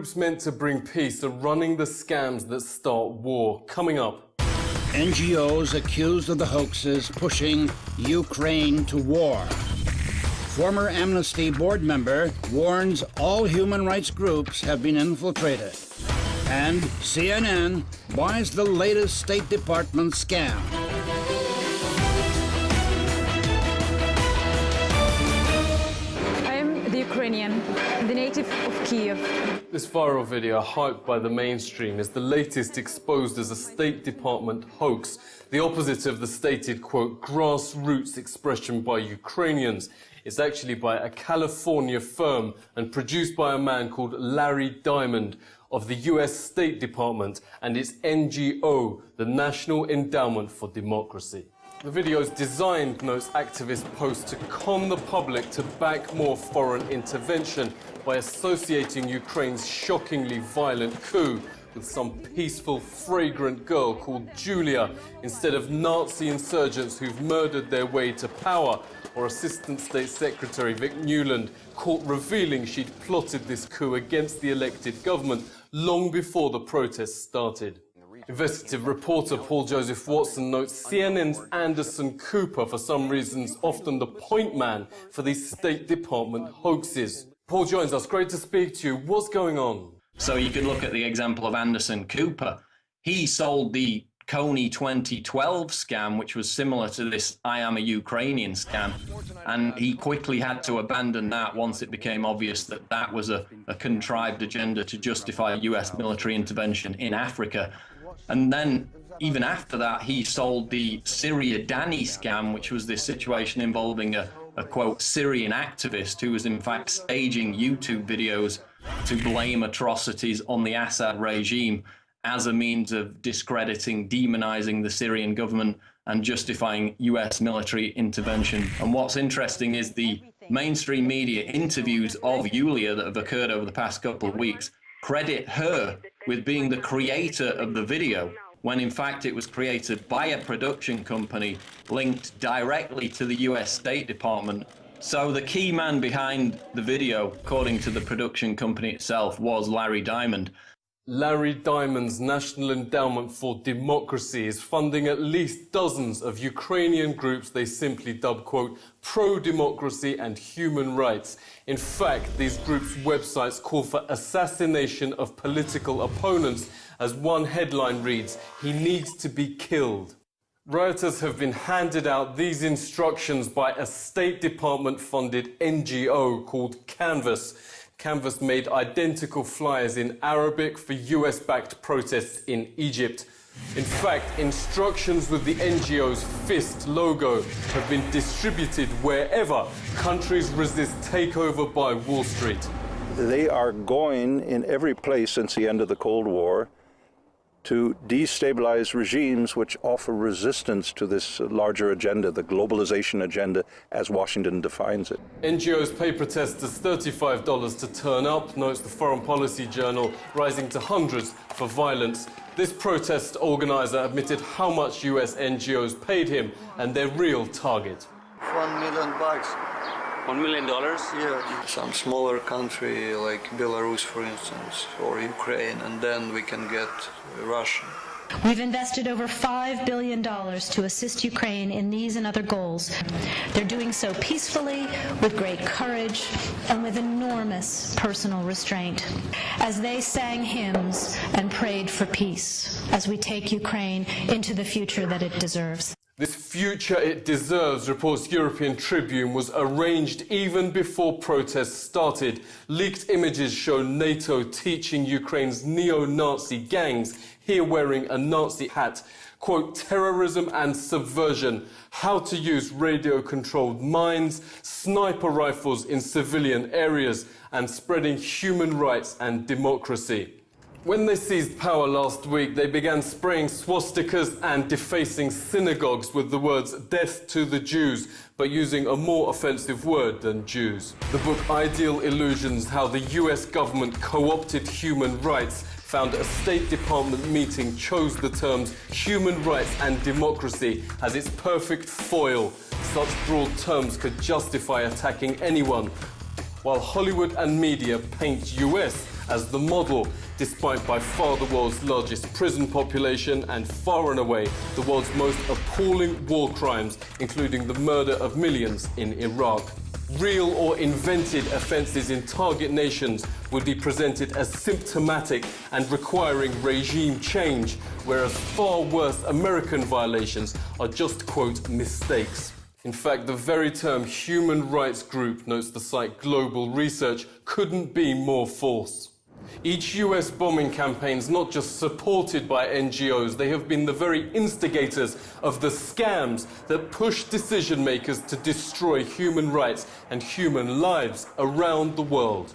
groups meant to bring peace are running the scams that start war. Coming up. NGOs accused of the hoaxes pushing Ukraine to war. Former Amnesty board member warns all human rights groups have been infiltrated. And CNN buys the latest State Department scam. Ukrainian, the native of Kiev. This viral video, hyped by the mainstream, is the latest exposed as a State Department hoax, the opposite of the stated, quote, grassroots expression by Ukrainians. It's actually by a California firm and produced by a man called Larry Diamond of the US State Department and its NGO, the National Endowment for Democracy. The video is designed, notes activist post, to con the public to back more foreign intervention by associating Ukraine's shockingly violent coup with some peaceful, fragrant girl called Julia, instead of Nazi insurgents who've murdered their way to power, or Assistant State Secretary Vic Newland, caught revealing she'd plotted this coup against the elected government long before the protests started. Investigative reporter Paul Joseph Watson notes CNN's Anderson Cooper, for some reasons, often the point man for these State Department hoaxes. Paul joins us. Great to speak to you. What's going on? So you could look at the example of Anderson Cooper. He sold the Coney 2012 scam, which was similar to this I am a Ukrainian scam, and he quickly had to abandon that once it became obvious that that was a contrived agenda to justify US military intervention in Africa. And then, even after that, he sold the Syria Danny scam, which was this situation involving a quote, Syrian activist who was in fact staging YouTube videos to blame atrocities on the Assad regime as a means of discrediting, demonizing the Syrian government and justifying US military intervention. And what's interesting is the mainstream media interviews of Yulia that have occurred over the past couple of weeks credit her with being the creator of the video, when in fact it was created by a production company linked directly to the US State Department. So the key man behind the video, according to the production company itself, was Larry Diamond. Larry Diamond's National Endowment for Democracy is funding at least dozens of Ukrainian groups they simply dub, quote, pro-democracy and human rights. In fact, these groups' websites call for assassination of political opponents. As one headline reads, he needs to be killed. Rioters have been handed out these instructions by a State Department-funded NGO called Canvas. Canvas made identical flyers in Arabic for US-backed protests in Egypt. In fact, instructions with the NGO's fist logo have been distributed wherever countries resist takeover by Wall Street. They are going in every place since the end of the Cold War to destabilize regimes which offer resistance to this larger agenda, the globalization agenda, as Washington defines it. NGOs pay protesters $35 to turn up, notes the Foreign Policy Journal, rising to hundreds for violence. This protest organizer admitted how much US NGOs paid him and their real target. $1 million. $1 million? Yeah, some smaller country like Belarus, for instance, or Ukraine, and then we can get Russia. We've invested over $5 billion to assist Ukraine in these and other goals. They're doing so peacefully, with great courage, and with enormous personal restraint, as they sang hymns and prayed for peace, as we take Ukraine into the future that it deserves. This future it deserves, reports European Tribune, was arranged even before protests started. Leaked images show NATO teaching Ukraine's neo-Nazi gangs, here wearing a Nazi hat, quote, terrorism and subversion, how to use radio-controlled mines, sniper rifles in civilian areas, and spreading human rights and democracy. When they seized power last week, they began spraying swastikas and defacing synagogues with the words "death to the Jews," but using a more offensive word than Jews. The book Ideal Illusions: How the US Government Co-opted Human Rights found a State Department meeting chose the terms human rights and democracy as its perfect foil. Such broad terms could justify attacking anyone, while Hollywood and media paint US as the model, despite by far the world's largest prison population and far and away the world's most appalling war crimes, including the murder of millions in Iraq. Real or invented offences in target nations would be presented as symptomatic and requiring regime change, whereas far worse American violations are just, quote, mistakes. In fact, the very term human rights group, notes the site Global Research, couldn't be more false. Each US bombing campaign is not just supported by NGOs, they have been the very instigators of the scams that push decision makers to destroy human rights and human lives around the world.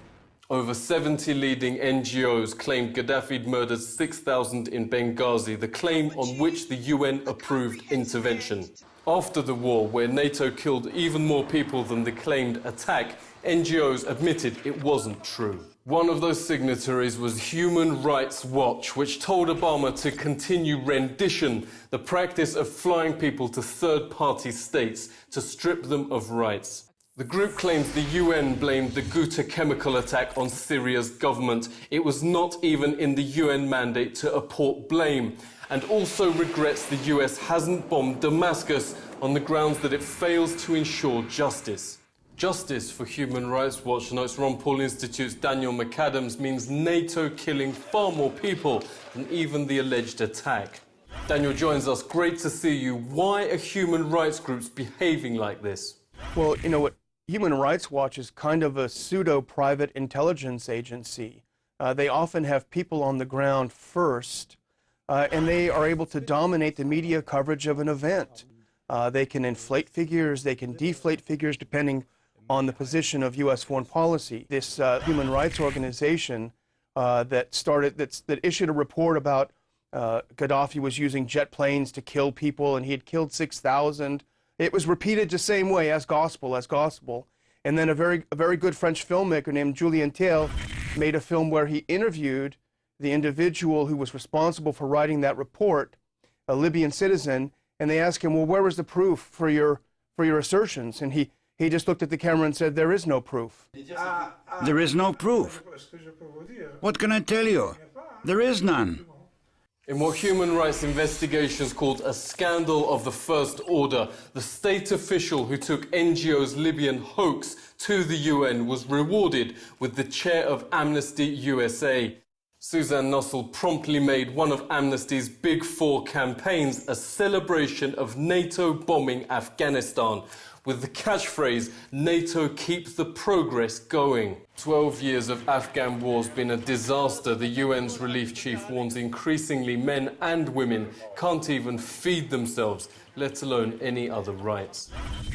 Over 70 leading NGOs claimed Gaddafi'd murdered 6,000 in Benghazi, the claim on which the UN approved intervention. After the war, where NATO killed even more people than the claimed attack, NGOs admitted it wasn't true. One of those signatories was Human Rights Watch, which told Obama to continue rendition, the practice of flying people to third-party states to strip them of rights. The group claims the UN blamed the Ghouta chemical attack on Syria's government. It was not even in the UN mandate to apport blame, and also regrets the US hasn't bombed Damascus on the grounds that it fails to ensure justice. Justice, for Human Rights Watch, notes Ron Paul Institute's Daniel McAdams, means NATO killing far more people than even the alleged attack. Daniel joins us. Great to see you. Why are human rights groups behaving like this? Well, you know what? Human Rights Watch is kind of a pseudo-private intelligence agency. They often have people on the ground first, and they are able to dominate the media coverage of an event. They can inflate figures, they can deflate figures depending on the position of U.S. foreign policy. This human rights organization that issued a report about Gaddafi was using jet planes to kill people, and he had killed 6,000. It was repeated the same way, as gospel. And then a very good French filmmaker named Julien Thiel made a film where he interviewed the individual who was responsible for writing that report, a Libyan citizen, and they asked him, well, where was the proof for your assertions? And he just looked at the camera and said, there is no proof. There is no proof. What can I tell you? There is none. In what human rights investigations called a scandal of the first order, the state official who took NGO's Libyan hoax to the UN was rewarded with the chair of Amnesty USA. Suzanne Nussel promptly made one of Amnesty's Big Four campaigns a celebration of NATO bombing Afghanistan, with the catchphrase, NATO keeps the progress going. 12 years of Afghan war's been a disaster. The UN's relief chief warns increasingly men and women can't even feed themselves, let alone any other rights.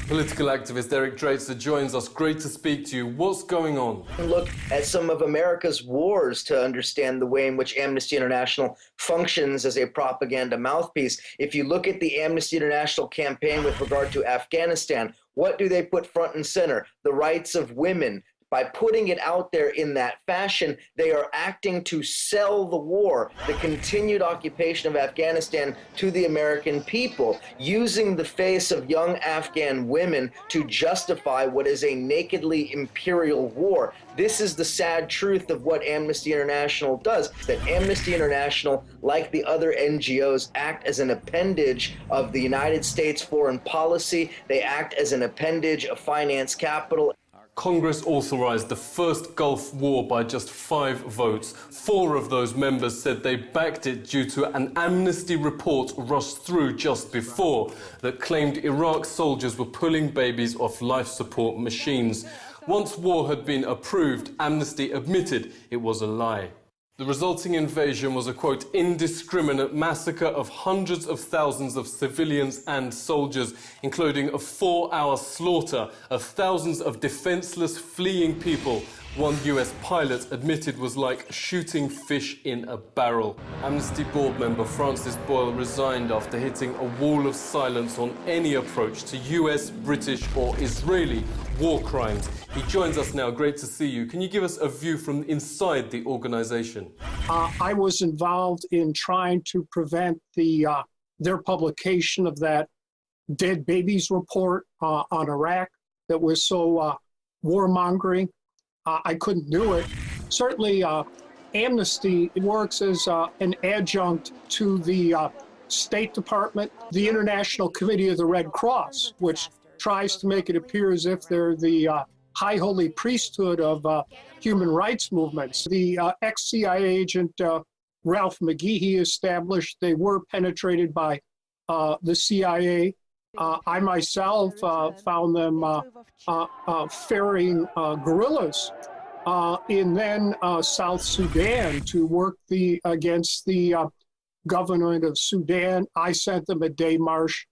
Political activist Eric Draitser joins us. Great to speak to you. What's going on? Look at some of America's wars to understand the way in which Amnesty International functions as a propaganda mouthpiece. If you look at the Amnesty International campaign with regard to Afghanistan, what do they put front and center? The rights of women. By putting it out there in that fashion, they are acting to sell the war, the continued occupation of Afghanistan, to the American people, using the face of young Afghan women to justify what is a nakedly imperial war. This is the sad truth of what Amnesty International does, that Amnesty International, like the other NGOs, act as an appendage of the United States foreign policy. They act as an appendage of finance capital. Congress authorized the first Gulf War by just 5 votes. 4 of those members said they backed it due to an amnesty report rushed through just before that claimed Iraq soldiers were pulling babies off life support machines. Once war had been approved, Amnesty admitted it was a lie. The resulting invasion was a, quote, indiscriminate massacre of hundreds of thousands of civilians and soldiers, including a 4-hour slaughter of thousands of defenseless fleeing people. One US pilot admitted was like shooting fish in a barrel. Amnesty board member Francis Boyle resigned after hitting a wall of silence on any approach to US, British or Israeli war crimes. He joins us now. Great to see you. Can you give us a view from inside the organization? I was involved in trying to prevent their publication of that dead babies report on Iraq that was so warmongering. I couldn't do it. Certainly, Amnesty works as an adjunct to the State Department, the International Committee of the Red Cross, which tries to make it appear as if they're the high holy priesthood of human rights movements. The ex-CIA agent Ralph McGehee established they were penetrated by the CIA. I myself found them ferrying guerrillas in then South Sudan to work against the government of Sudan. I sent them a day march.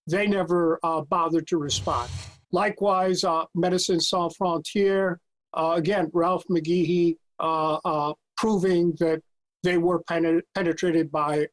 They never bothered to respond. Likewise, Médecins Sans Frontières, again, Ralph McGehee proving that they were penetrated by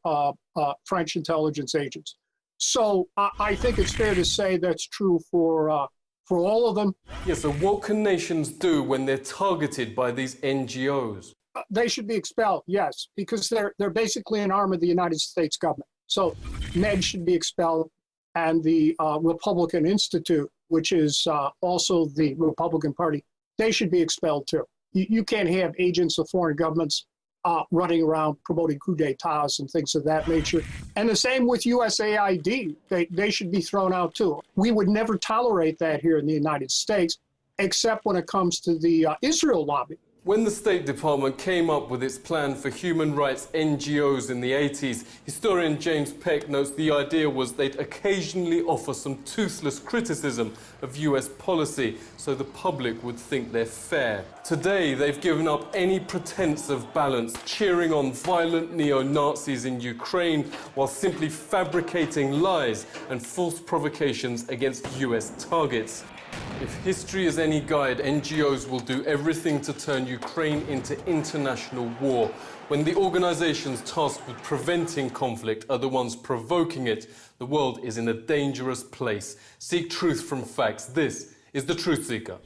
French intelligence agents. So I think it's fair to say that's true for all of them. Yeah, so what can nations do when they're targeted by these NGOs? They should be expelled, yes, because they're basically an arm of the United States government. So MED should be expelled, and the Republican Institute, which is also the Republican Party, they should be expelled too. You can't have agents of foreign governments running around promoting coups d'etats and things of that nature. And the same with USAID. They should be thrown out too. We would never tolerate that here in the United States, except when it comes to the Israel lobby. When the State Department came up with its plan for human rights NGOs in the 80s, historian James Peck notes the idea was they'd occasionally offer some toothless criticism of US policy so the public would think they're fair. Today, they've given up any pretense of balance, cheering on violent neo-Nazis in Ukraine while simply fabricating lies and false provocations against US targets. If history is any guide, NGOs will do everything to turn Ukraine into international war. When the organizations tasked with preventing conflict are the ones provoking it, the world is in a dangerous place. Seek truth from facts. This is The Truth Seeker.